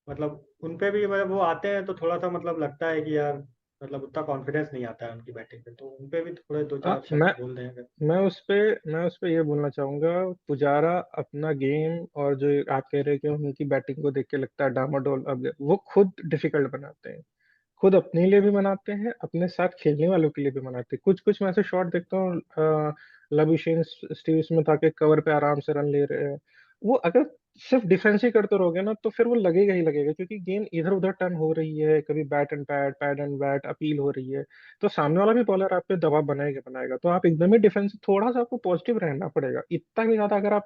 मतलब उन पे भी मतलब वो आते हैं तो थोड़ा सा मतलब लगता है कि यार मतलब उतना कॉन्फिडेंस नहीं आता है उनकी बैटिंग पे, तो उन पे भी थोड़े दो हाँ, चार शब्द बोल दें अगर। मैं उस पे मैं उस पे ये बोलना चाहूंगा, पुजारा अपना गेम, और जो आप कह रहे हैं कि उनकी बैटिंग को देख के लगता है डामाडोल, अब वो खुद डिफिकल्ट बनाते हैं, खुद अपने लिए भी बनाते हैं, अपने साथ खेलने वालों के लिए भी बनाते हैं। कुछ कुछ मैं ऐसे शॉट देखता हूँ, लबुशेन स्टीव स्मिथ आके कवर पे आराम से रन ले रहे हैं। वो अगर सिर्फ डिफेंस ही करते रहोगे ना तो फिर वो लगेगा ही लगेगा, क्योंकि गेंद इधर उधर टर्न हो रही है, कभी bat and pad, pad and bat appeal हो रही है, तो सामने वाला भी बॉलर आप पे दबाव बनाएगा बनाएगा। तो आप एकदम ही डिफेंस, थोड़ा सा आपको पॉजिटिव रहना पड़ेगा। इतना भी ज्यादा अगर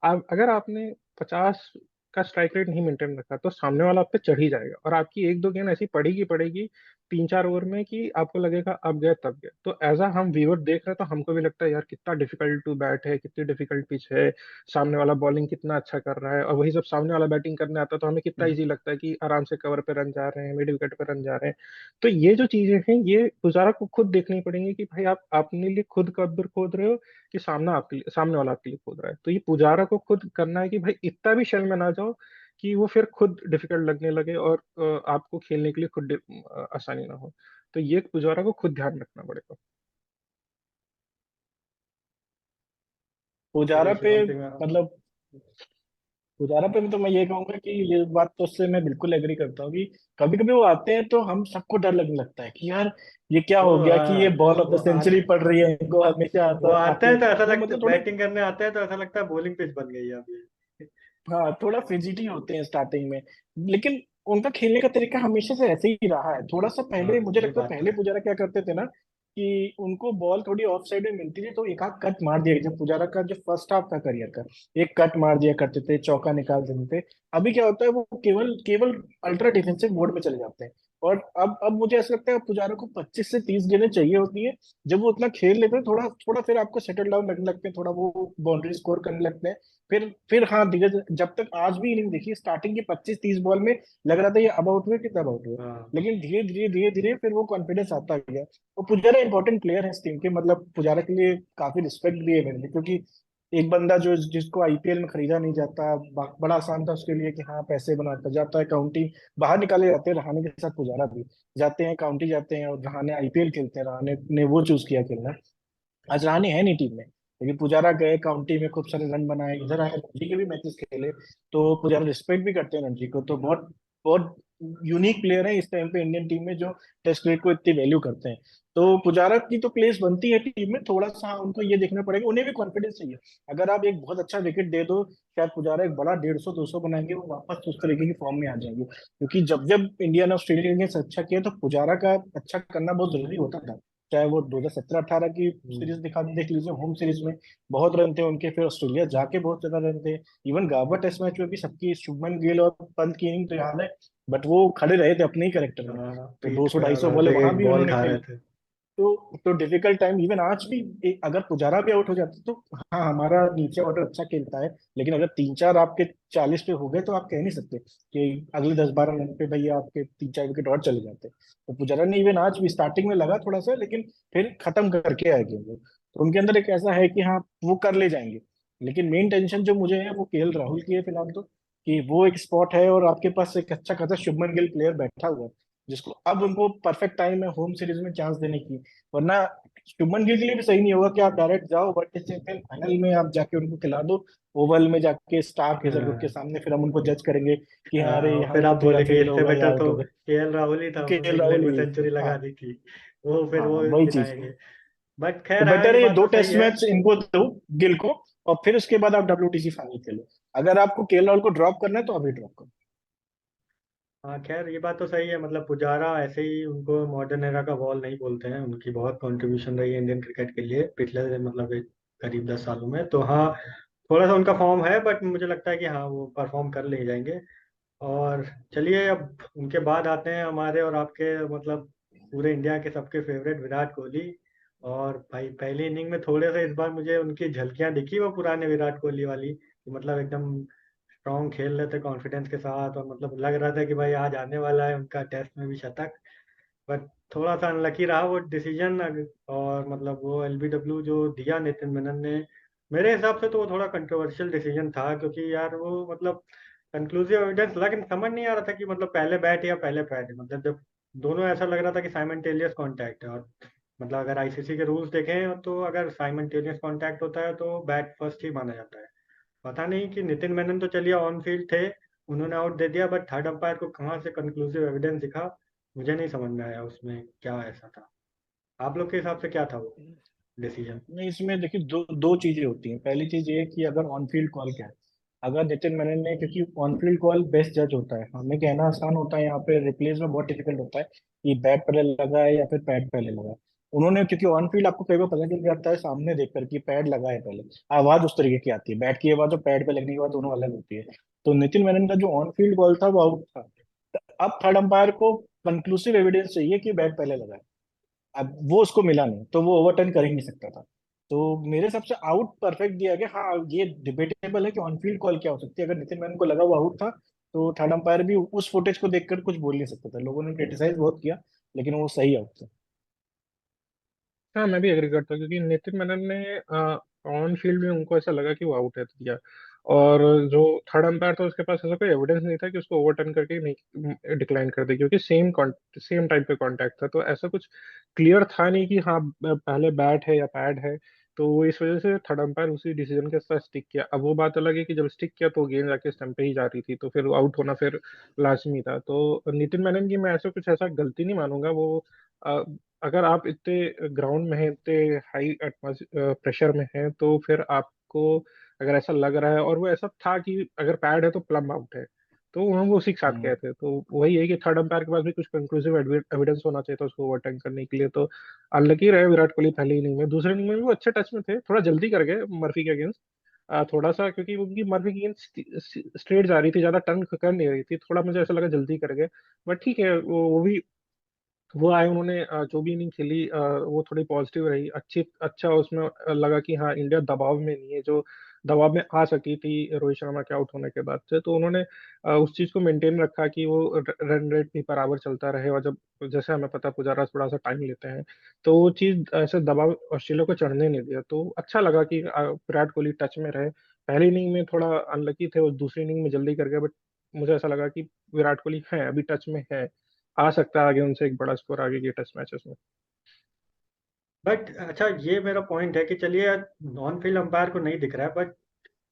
अगर आपने 50 का स्ट्राइक रेट नहीं मेंटेन रखा तो सामने वाला आप पे चढ़ ही जाएगा, और आपकी एक दो गेंद ऐसी पड़ेगी पड़ेगी 3-4 ओवर में कि आपको लगेगा अब गए तब गए। तो एज हम व्यूअर देख रहे हैं तो हमको भी लगता है यार कितना डिफिकल्ट टू बैट है, कितनी डिफिकल्ट पिच है, सामने वाला बॉलिंग कितना अच्छा कर रहा है, और वही जब सामने वाला बैटिंग करने आता है तो हमें कितना इजी लगता है कि आराम से कवर पे रन जा रहे हैं, मिड विकेट पे रन जा रहे हैं। तो ये जो चीजें हैं ये पुजारा को खुद देखनी पड़ेंगी, कि भाई आप अपने लिए खुद कब्र खोद रहे हो कि सामने वाला आपके लिए खोद रहा है। तो ये पुजारा को खुद करना है कि भाई इतना भी शर्म में ना जाओ कि वो फिर खुद डिफिकल्ट लगने लगे और आपको खेलने के लिए खुद आसानी ना हो। तो ये पुजारा को खुद ध्यान रखना पड़ेगा। पुजारा चलिए पे शिवम सिंह। मतलब पुजारा पे भी तो मैं ये कहूंगा कि ये बात तो उससे मैं बिल्कुल एग्री करता हूँ कि कभी कभी वो आते हैं तो हम सबको डर लगने लगता है कि यार ये क्या वो हो गया कि ये हाँ, बॉल ऑफ वो द सेंचुरी पड़ रही है इनको हमेशा वो आता आते आके हैं तो ऐसा वो लगता है, मतलब थोड़े, बैटिंग करने आते हैं तो ऐसा लगता है बॉलिंग पिच बन गई है अभी। हाँ थोड़ा फिजिटी होते हैं स्टार्टिंग में, लेकिन उनका खेलने का तरीका हमेशा से ऐसे ही रहा है। थोड़ा सा हाँ पहले मुझे ये लगता है बात तो पहले है। पुजारा क्या करते थे ना कि उनको बॉल थोड़ी ऑफ साइड में मिलती थी तो एक आध कट मार दिया, जब पुजारा का जो फर्स्ट हाफ था करियर का, एक कट मार दिया करते थे, चौका निकाल देते थे। अभी क्या होता है वो केवल केवल अल्ट्रा डिफेंसिव मोड में चले जाते हैं। और अब मुझे ऐसा लगता है पुजारा को 25 से 30 गेंदें चाहिए होती है। जब वो उतना खेल लेते हैं थोड़ा थोड़ा फिर आपको सेटल डाउन लगने लगते हैं, थोड़ा वो बाउंड्री स्कोर करने लगते हैं। फिर हाँ धीरे, जब तक आज भी इनिंग देखी स्टार्टिंग की 25-30 बॉल में लग रहा था ये अब आउट हुए कि तब आउट हुए, हाँ लेकिन धीरे धीरे धीरे धीरे फिर वो कॉन्फिडेंस आता गया। और पुजारा इंपॉर्टेंट प्लेयर है इस टीम के, मतलब पुजारा के लिए काफी रिस्पेक्ट भी है मेरे लिए, क्योंकि एक बंदा जो जिसको आईपीएल में खरीदा नहीं जाता, बड़ा आसान था उसके लिए कि हाँ पैसे बनाता जाता है, काउंटी बाहर निकाले जाते हैं, रहाणे के साथ पुजारा भी जाते हैं, काउंटी जाते हैं, और रहाणे आईपीएल खेलते हैं, रहाणे ने वो चूज किया खेलना। आज रहाणे है नहीं टीम में, लेकिन पुजारा गए काउंटी में खूब सारे रन बनाए, इधर आए रणजी के भी मैचेस खेले, तो पुजारा रिस्पेक्ट भी करते हैं रणजी को। तो बहुत बहुत यूनिक प्लेयर है इस टाइम पे इंडियन टीम में जो टेस्ट क्रिकेट को इतनी वैल्यू करते हैं। तो पुजारा की तो प्लेस बनती है टीम में, थोड़ा सा उनको ये देखना पड़ेगा, उन्हें भी कॉन्फिडेंस चाहिए। अगर आप एक बहुत अच्छा विकेट दे दो, शायद पुजारा एक बड़ा 150-200 बनाएंगे, वो वापस उस तरीके की फॉर्म में आ जाएंगे, क्योंकि जब जब इंडिया ने ऑस्ट्रेलिया के अगेंस्ट अच्छा किया तो पुजारा का अच्छा करना बहुत जरूरी होता था। चाहे वो 2017-18 की सीरीज दिखा देख लीजिए, होम सीरीज में बहुत रन थे उनके, फिर ऑस्ट्रेलिया जाके बहुत ज्यादा रन थे। इवन गाबा टेस्ट मैच में भी सबकी शुभमन गिल और पंत की इनिंग तो याद है, बट वो खड़े रहे थे अपने ही करेक्टर में, हाँ, तो पीठ 200 पे ढाई अड़ सौ रहे बॉल थे, वहां एक भी बॉल उन्होंने खा रहे खेली। थे। तो डिफिकल्ट टाइम इवन आज भी अगर पुजारा भी आउट हो जाते तो हाँ हमारा नीचे ऑर्डर अच्छा खेलता है, लेकिन अगर 3-4 आपके 40 पे हो गए तो आप कह नहीं सकते कि अगले 10-12 रन पे भैया आपके 3-4 विकेट और चले जाते। तो पुजारा ने इवन आज भी स्टार्टिंग में लगा थोड़ा सा, लेकिन फिर खत्म करके आए गेम वो। तो उनके अंदर एक ऐसा है कि हाँ वो कर ले जाएंगे। लेकिन मेन टेंशन जो मुझे है वो केएल राहुल की है फिलहाल तो, कि वो एक स्पॉट है और आपके पास एक अच्छा खासा शुभमन गिल प्लेयर बैठा हुआ है, जिसको अब उनको परफेक्ट टाइम है होम सीरीज में चांस देने की। वरना शुभमन गिल के लिए भी सही नहीं होगा कि आप डायरेक्ट जाओ वर्ल्ड टेस्ट चैंपियन फाइनल में आप जाके उनको खिला दो, ओवल में जाके स्टार हेजल ग्रुप के हाँ, सामने, फिर हम उनको जज करेंगे कि हाँ अरे और यहाँ फिर तो आप तेरा बोलेंगे फेल हो इससे गया या बेटर आउट तो हो गया। केएल राहुल ही था, के उन्होंने एल इंग्लैंड राहुल में ही सेंचुरी हाँ। लगा दी थी। वो फिर हाँ वो वही चीज है। दिलाएंगे। बट तो खैर, हाँ, बेटर ये है ये बात दो तो सही टेस्ट है। मैच इनको दो, गिल को, और फिर उसके बाद आप WTC फाइनल खेलो। अगर आपको केएल राहुल को ड्रॉप करना है तो अभी ड्रॉप करो। हाँ, खैर ये बात तो सही है। मतलब पुजारा ऐसे ही, उनको मॉडर्न एरा का वॉल नहीं बोलते हैं, उनकी बहुत कंट्रीब्यूशन रही है इंडियन क्रिकेट के लिए पिछले मतलब एक करीब 10 सालों में। तो हाँ, थोड़ा सा उनका फॉर्म है, बट मुझे लगता है कि हाँ वो परफॉर्म कर ले जाएंगे। और चलिए, अब उनके बाद आते हैं हमारे और आपके मतलब पूरे इंडिया के सबके फेवरेट विराट कोहली। और भाई पहली इनिंग में थोड़े से इस बार मुझे उनकी झलकियां दिखी वो पुराने विराट कोहली वाली, कि मतलब एकदम स्ट्रॉन्ग खेल रहे थे कॉन्फिडेंस के साथ, और मतलब लग रहा था कि भाई आज आने वाला है उनका टेस्ट में भी शतक। बट थोड़ा सा अनलकी रहा वो डिसीजन। और मतलब वो एलबीडब्ल्यू जो दिया नितिन मेनन ने, मेरे हिसाब से तो वो थोड़ा कंट्रोवर्शियल डिसीजन था, क्योंकि यार वो मतलब कंक्लूसिव एविडेंस लग समझ नहीं आ रहा था कि मतलब पहले बैट या पहले पैड, मतलब जब दोनों ऐसा लग रहा था कि साइमल्टेनियस कांटेक्ट है। और मतलब अगर आईसीसी के रूल्स देखें तो अगर साइमल्टेनियस कांटेक्ट होता है तो बैट फर्स्ट ही माना जाता है। पता नहीं कि नितिन मेनन तो चलिए ऑन फील्ड थे, उन्होंने आउट दे दिया, बट थर्ड अंपायर को कहाँ से कंक्लूसिव एविडेंस दिखा, मुझे नहीं समझ में आया उसमें क्या ऐसा था। आप लोग के हिसाब से क्या था वो डिसीजन? नहीं इसमें देखिए दो दो चीजें होती हैं। पहली चीज ये है कि अगर ऑन फील्ड कॉल क्या है, अगर नितिन मेनन ने, क्योंकि ऑन फील्ड कॉल बेस्ट जज होता है, हमें कहना आसान होता है, यहाँ पे रिप्लेस में बहुत डिफिकल्ट होता है कि बैट पहले लगा है या फिर पैड पहले लगा है। उन्होंने, क्योंकि ऑन फील्ड आपको कई बार पता चल जाता है सामने देखकर कि पैड लगा है पहले, आवाज उस तरीके की आती है, बैट की आवाज और पैड पे लगने के बाद दोनों अलग होती है। तो नितिन मेनन का जो ऑन फील्ड कॉल था वो आउट था। तो अब थर्ड अंपायर को कंक्लूसिव एविडेंस चाहिए कि बैट पहले लगा है। अब वो उसको मिला नहीं तो वो ओवरटर्न कर ही नहीं सकता था। तो मेरे हिसाब से आउट परफेक्ट दिया गया। हाँ ये डिबेटेबल है कि ऑन फील्ड कॉल क्या हो सकती है, अगर नितिन मैनन को लगा वो आउट था तो थर्ड अंपायर भी उस फुटेज को देखकर कुछ बोल नहीं सकता था, लोगों ने क्रिटिसाइज बहुत किया, लेकिन वो सही आउट था। हाँ, मैं भी एग्री करता हूँ, क्योंकि नितिन मेनन ने ऑन फील्ड में उनको ऐसा लगा कि वो आउट है तो दिया। और जो थर्ड अंपायर था उसके पास ऐसा कोई एविडेंस नहीं था कि उसको ओवरटर्न करके नहीं डिक्लाइन कर दे, क्योंकि सेम टाइप पे कांटेक्ट था। तो ऐसा कुछ क्लियर था नहीं कि हाँ पहले बैट है या पैड है। तो वो इस वजह से थर्ड अंपायर उसी डिसीजन के साथ स्टिक किया। अब वो बात अलग है कि जब स्टिक किया तो गेंद जाके स्टंप पे ही जा रही थी, तो फिर आउट होना फिर लाजमी था। तो नितिन मेनन की मैं ऐसा कुछ ऐसा गलती नहीं मानूंगा। वो अगर आप इतने ग्राउंड में हैं, इतने हाई प्रेशर में हैं, तो फिर आपको अगर ऐसा लग रहा है, और वो ऐसा था कि अगर पैड है तो प्लम आउट है, तो हम वो उसी के साथ गए हम्म। थे। तो वही है कि थर्ड अंपायर के पास भी कुछ कंक्लूसिव एविडेंस होना चाहिए था उसको ओवरटर्न करने के लिए। तो अनलकी रहे विराट कोहली पहली इनिंग में। दूसरी इनिंग में भी वो अच्छे टच में थे, थोड़ा जल्दी कर गए मर्फी के अगेंस्ट थोड़ा सा, क्योंकि उनकी मर्फी की गेंद स्ट्रेट जा रही थी, ज्यादा टर्न कर नहीं रही थी, थोड़ा मुझे ऐसा लगा जल्दी कर गए। बट ठीक है, वो भी वो आए, उन्होंने जो भी इनिंग खेली वो थोड़ी पॉजिटिव रही, अच्छी अच्छा उसमें लगा कि हाँ इंडिया दबाव में नहीं है, जो दबाव में आ सकी थी रोहित शर्मा के आउट होने के बाद से। तो उन्होंने उस चीज को मेंटेन रखा कि वो रन रेट भी बराबर चलता रहे। और जब जैसे हमें पता पुजारा थोड़ा सा टाइम लेते हैं, तो वो चीज ऐसे दबाव ऑस्ट्रेलिया को चढ़ने नहीं दिया। तो अच्छा लगा कि विराट कोहली टच में रहे। पहली इनिंग में थोड़ा अनलकी थे, और दूसरी इनिंग में जल्दी कर गए, बट मुझे ऐसा लगा कि विराट कोहली है अभी टच में है, आ सकता है आगे उनसे एक बड़ा स्कोर आगे के टेस्ट मैचेस में। बट अच्छा, ये मेरा पॉइंट है कि चलिए ऑन फील्ड अंपायर को नहीं दिख रहा है, बट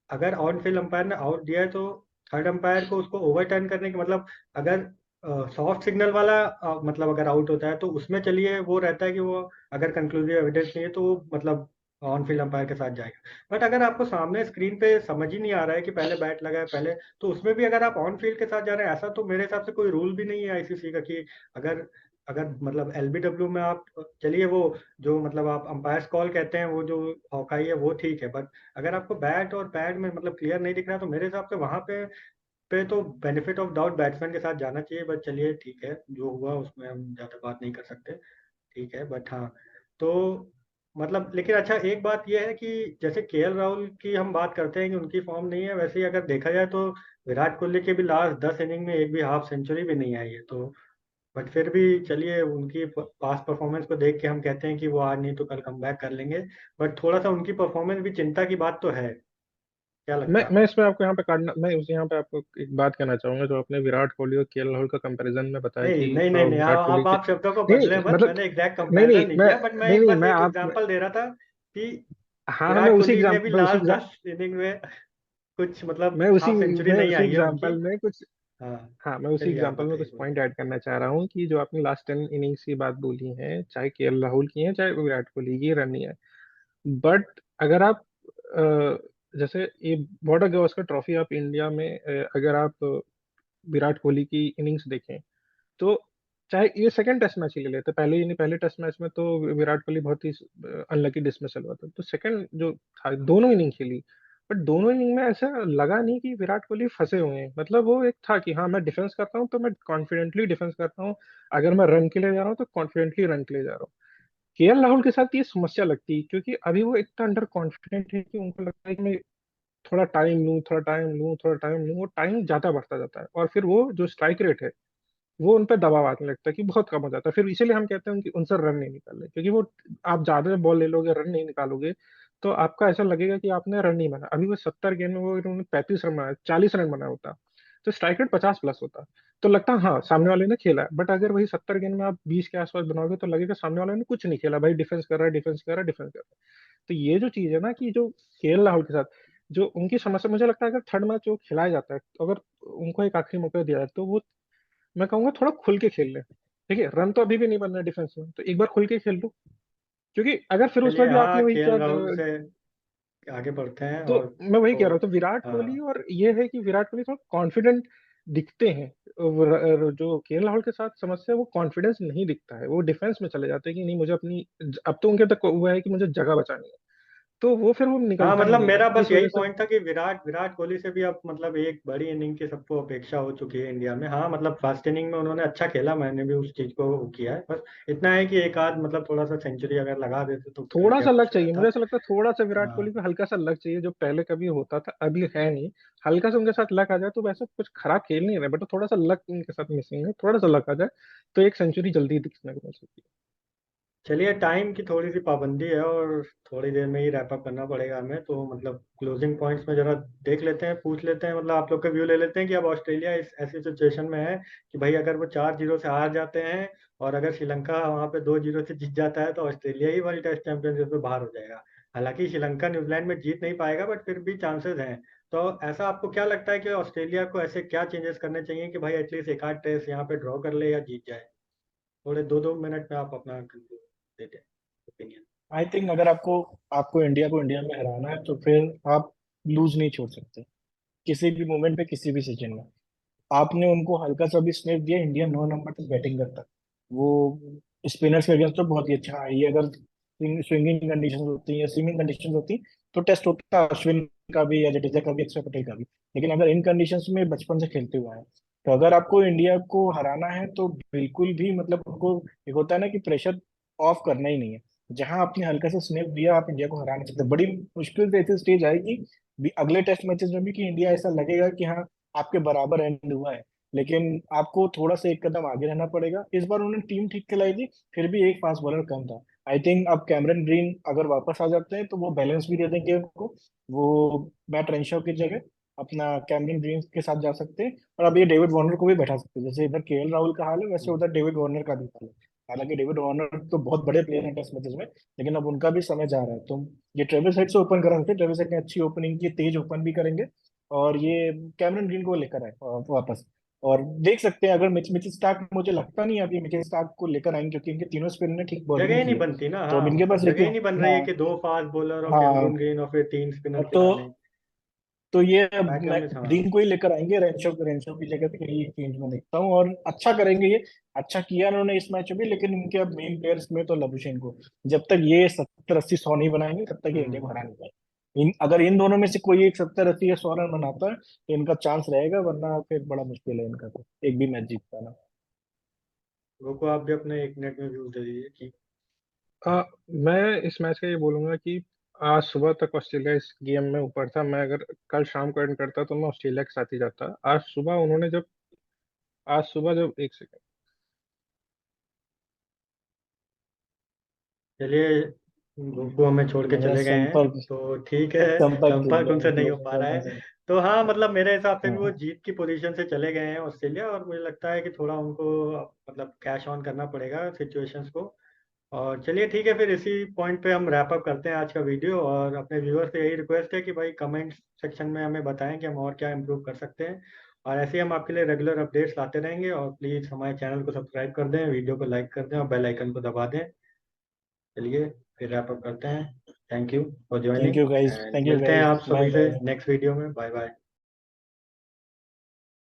अगर ऑन फील्ड अंपायर ने आउट दिया है तो थर्ड अंपायर को उसको ओवरटर्न करने की मतलब, अगर सॉफ्ट सिग्नल वाला मतलब अगर आउट होता है तो उसमें चलिए वो रहता है कि वो अगर कंक्लूसिव एविडेंस नहीं है तो वो मतलब ऑन फील्ड अंपायर के साथ जाएगा। बट अगर आपको सामने स्क्रीन पे समझ ही नहीं आ रहा है कि पहले बैट लगा है पहले, तो उसमें भी अगर आप ऑन फील्ड के साथ जा रहे हैं, ऐसा तो मेरे हिसाब से कोई रूल भी नहीं है आईसीसी का कि अगर अगर मतलब एलबीडब्ल्यू में आप, चलिए वो जो मतलब आप अंपायर्स कॉल कहते हैं वो जो हॉकाई है वो ठीक है, बट अगर आपको बैट और पैड में मतलब क्लियर नहीं दिख रहा, तो मेरे हिसाब से वहां पे तो बेनिफिट ऑफ डाउट बैट्समैन के साथ जाना चाहिए। बट चलिए ठीक है, जो हुआ उसमें हम ज्यादा बात नहीं कर सकते। ठीक है, बट हाँ, तो मतलब लेकिन अच्छा एक बात यह है कि जैसे केएल राहुल की हम बात करते हैं कि उनकी फॉर्म नहीं है, वैसे ही अगर देखा जाए तो विराट कोहली के भी लास्ट 10 इनिंग में एक भी हाफ सेंचुरी भी नहीं आई है। तो बट फिर भी चलिए उनकी पास परफॉर्मेंस को देख के हम कहते हैं कि वो आज नहीं तो कल कमबैक कर लेंगे। बट थोड़ा सा उनकी परफॉर्मेंस भी चिंता की बात तो है। क्या मैं लगता है मैं आपको? इसमें आपको यहाँ पे काटना, मैं उस यहाँ पे आपको एक बात कहना चाहूंगा। जो आपने विराट कोहली और केएल राहुल का कंपैरिजन में बताया नहीं कि नहीं नहीं नहीं, विराट कोहली के, आप शब्दों को नहीं बदले नहीं, मत, मतलब, मैंने एग्जैक्ट नहीं नहीं कंपैरिजन नहीं मैं, किया, बट मैं नहीं एक नहीं बस मैं एक आप, एग्जांपल दे रहा था कि हाँ हाँ, विराट कोहली ने भी लास्ट 10 इनिंग में कुछ मतलब मैं उसी हाफ सेंचुरी मैं नहीं उसी आई है उनकी। एग्जांपल में कुछ, हाँ, हाँ मैं उसी चलिए आप एग्जांपल में बताइए कुछ कोई। पॉइंट ऐड करना चाह रहा हूँ कि जो आपने लास्ट 10 इनिंग्स की बात बोली है, चाहे केएल राहुल की है चाहे विराट कोहली की रन है, बट अगर आप जैसे ये बॉर्डर गावस्कर ट्रॉफी आप इंडिया में, अगर आप विराट कोहली की इनिंग्स देखें, तो चाहे ये सेकंड टेस्ट मैच ही ले लेते, पहले ही नहीं, पहले टेस्ट मैच में तो विराट कोहली बहुत ही अनलकी डिसमिसल हुआ था, तो सेकंड जो था दोनों इनिंग खेली, बट दोनों इनिंग में ऐसा लगा नहीं कि विराट कोहली फंसे हुए हैं। मतलब वो एक था कि हाँ मैं डिफेंस करता हूँ तो मैं कॉन्फिडेंटली डिफेंस करता हूँ, अगर मैं रन के लिए जा रहा हूँ तो कॉन्फिडेंटली रन के लिए जा रहा हूँ। केएल राहुल के साथ ये समस्या लगती है क्योंकि अभी वो इतना अंडर कॉन्फिडेंट है कि उनको लगता है कि मैं थोड़ा टाइम लूँ, थोड़ा टाइम लूँ, थोड़ा टाइम लूँ, वो टाइम ज्यादा बढ़ता जाता है और फिर वो जो स्ट्राइक रेट है वो उन पर दबाव आने लगता है कि बहुत कम हो जाता है। फिर इसीलिए हम कहते हैं कि उनसे रन नहीं निकाल रहे, क्योंकि वो आप ज्यादा बॉल ले लोगे, रन नहीं निकालोगे, तो आपका ऐसा लगेगा कि आपने रन नहीं बना। अभी वो 70 गेंद में वो इन्होंने 35 रन बनाया, 40 रन बनाया होता तो स्ट्राइक रेट 50+ होता, तो लगता हाँ सामने वाले ने खेला है। बट अगर वही 70 गेंद में आप 20 के आसपास बनाओगे तो लगेगा सामने वाले ने कुछ नहीं खेला भाई, डिफेंस कर रहा है, डिफेंस कर रहा है, डिफेंस कर रहा है। तो ये जो चीज है ना कि जो केएल राहुल के साथ जो उनकी समस्या, मुझे लगता है अगर थर्ड मैच वो खिलाया जाता है तो अगर उनको एक आखिरी मौका दिया जाए तो वो, मैं कहूंगा थोड़ा खुल के खेल ले। ठीक है, रन तो अभी भी नहीं बन रहा डिफेंस में, तो एक बार खुल के खेल लो। क्योंकि अगर फिर उसमें चलिए भी हाँ, आपने वही केएल किया, राहुल से आगे बढ़ते हैं तो मैं वही कह रहा और हूँ, तो विराट कोहली, हाँ और ये है कि विराट कोहली थोड़ा कॉन्फिडेंट दिखते हैं। जो केएल राहुल के साथ समस्या है वो कॉन्फिडेंस नहीं दिखता है, वो डिफेंस में चले जाते हैं कि नहीं मुझे अपनी, अब तो उनके तक वो है कि मुझे जगह बचानी है, तो वो फिर वो हाँ, निकलता मतलब नहीं है मेरा बस इस यही वजह से। पॉइंट था कि विराट विराट कोहली से भी अब मतलब एक बड़ी इनिंग की सबको अपेक्षा हो चुकी है इंडिया में। हाँ मतलब फर्स्ट इनिंग में उन्होंने अच्छा खेला, मैंने भी उस चीज को वो किया है, बस इतना है कि एक आध मतलब थोड़ा सा सेंचुरी अगर लगा देते तो फिर थोड़ा इंडिया सा लक खुश चाहिए, मुझे रहता। ऐसा लगता है थोड़ा सा विराट कोहली हाँ को हल्का सा लक चाहिए, जो पहले कभी होता था अभी है नहीं। हल्का सा उनके साथ लक आ जाए तो वैसे कुछ खराब खेल नहीं रहे, बट थोड़ा सा लक उनके साथ मिसिंग है, थोड़ा सा लक आ जाए तो एक सेंचुरी जल्दी दिखने को मिल सकती चलिए, टाइम की थोड़ी सी पाबंदी है और थोड़ी देर में ही रैप अप करना पड़ेगा हमें, तो मतलब क्लोजिंग पॉइंट्स में जरा देख लेते हैं, पूछ लेते हैं, मतलब आप लोग का व्यू ले लेते हैं कि अब ऑस्ट्रेलिया इस ऐसी सिचुएशन में है कि भाई अगर वो 4-0 से हार जाते हैं और अगर श्रीलंका वहां पे 2-0 से जीत जाता है तो ऑस्ट्रेलिया ही वर्ल्ड टेस्ट चैंपियनशिप से बाहर हो जाएगा। हालांकि श्रीलंका न्यूजीलैंड में जीत नहीं पाएगा, बट फिर भी चांसेस हैं। तो ऐसा आपको क्या लगता है कि ऑस्ट्रेलिया को ऐसे क्या चेंजेस करने चाहिए कि भाई एटलीस्ट एक आध टेस्ट यहाँ पे ड्रॉ कर ले या जीत जाए? थोड़े 2-2 मिनट में आप अपना देते हैं ओपिनियन। आई थिंक अगर आपको आपको इंडिया को इंडिया में हराना है तो फिर आप लूज नहीं छोड़ सकते किसी भी मोमेंट पे किसी भी सीजन में। आपने उनको हल्का सा भी स्निफ दिया, इंडिया 9 नंबर तक बैटिंग करता है। वो स्पिनर्स के अगेंस्ट तो बहुत ही अच्छा है। ये अगर स्विंगिंग कंडीशन होती है, स्विंगिंग कंडीशन होती तो टेस्ट होता अश्विन का भी या जडेजा का भी, अक्षर पटेल का भी। लेकिन अगर इन कंडीशंस में बचपन से खेलते हुए हैं, तो अगर आपको इंडिया को हराना है तो बिल्कुल भी मतलब उनको एक होता है ना कि प्रेशर ऑफ करना ही नहीं है। जहां आपने हल्का सा स्निप दिया आप इंडिया को हरा नहीं सकते। बड़ी मुश्किल से ऐसी स्टेज आएगी अगले टेस्ट मैचेस में भी कि इंडिया ऐसा लगेगा कि हाँ आपके बराबर एंड हुआ है। लेकिन आपको थोड़ा सा एक कदम आगे रहना पड़ेगा। इस बार उन्होंने टीम ठीक खिलाई थी, फिर भी एक फास्ट बॉलर कम था। आई थिंक अब कैमरन ग्रीन अगर वापस आ जाते हैं तो वो बैलेंस भी दे देंगे उनको। वो मैट रेनशॉ की जगह अपना कैमरन ग्रीन के साथ जा सकते हैं, और अब ये डेविड वार्नर को भी बैठा सकते हैं। जैसे इधर केएल राहुल का हाल है वैसे उधर डेविड वार्नर का भी हाल है। हालांकि डेविड वार्नर तो बहुत बड़े प्लेयर हैं टेस्ट मैचेस में, लेकिन अब उनका भी समय जा रहा है। तो ये ट्रेविस हेड से ओपन करा सकते हैं, ट्रेविस हेड ने अच्छी ओपनिंग की, तेज ओपन भी करेंगे। और ये कैमरन ग्रीन को लेकर आए वापस। और देख सकते हैं अगर मिचेल स्टार्क, मुझे लगता नहीं है अभी मिचेल स्टार्क को लेकर आएंगे क्योंकि इनके तीनों स्पिनर ने ठीक जगह बॉलिंग ही की नहीं है। बनती ना, तो अब हाँ इनके मतलब पास एक, जगह ही नहीं बन रही है हाँ कि दो फास्ट बॉलर और हाँ, कैमरून ग्रीन और फिर 3 स्पिनर तो खिला लें। ये अब बैकअप मैं में हाँ। ग्रीन को ही लेकर आएंगे, रेंशो की जगह पे यही चेंज में देखता हूँ और अच्छा करेंगे ये। अच्छा किया उन्होंने इस मैच में भी, लेकिन इनके अब मेन प्लेयर्स में तो लबुशेन को, जब तक ये 70-80-100 नहीं बनाएंगे तब तक ये इंडिया को हम्म। हरा नहीं पाएंगे। अगर इन दोनों में से कोई एक 70-80 या 100 रन बनाता है तो इनका चांस रहेगा, वरना फिर बड़ा मुश्किल है इनका तो एक भी मैच जीत पाना। वो को आप भी अपने 1 मिनट में व्यू दे दीजिए कि मैं इस मैच का ये बोलूंगा कि आज सुबह तक ऑस्ट्रेलिया इस गेम में ऊपर था। मैं अगर कल शाम को एंड करता तो मैं ऑस्ट्रेलिया के साथ ही जाता। आज सुबह उन्होंने जब, आज सुबह जब, एक सेकंड, चलिए गोकू हमें छोड़ के मेरा चले गए हैं, संपर्क तो ठीक है, संपर्क टूट संपर्क गया उनसे नहीं हो मतलब पा रहा दोनों है। से। तो हाँ मतलब मेरे हिसाब से भी वो हाँ जीत की पोजीशन से चले गए हैं ऑस्ट्रेलिया, और मुझे लगता है कि थोड़ा उनको मतलब कैश ऑन करना पड़ेगा सिचुएशंस को। और चलिए ठीक है, फिर इसी पॉइंट पे हम रैप अप करते हैं आज का वीडियो, और अपने व्यूअर्स से यही रिक्वेस्ट है कि भाई कमेंट सेक्शन में हमें बताएं कि हम और क्या इम्प्रूव कर सकते हैं। और ऐसे ही हम आपके लिए रेगुलर अपडेट्स लाते रहेंगे, और प्लीज़ हमारे चैनल को सब्सक्राइब कर दें, वीडियो को लाइक कर दें और बेल आइकन को दबा दें। चलिए फिर रैप अप करते हैं। Thank you for joining, and thank you मिलते हैं गाइस, आप बाय सभी से बाय। नेक्स्ट वीडियो में। Bye bye.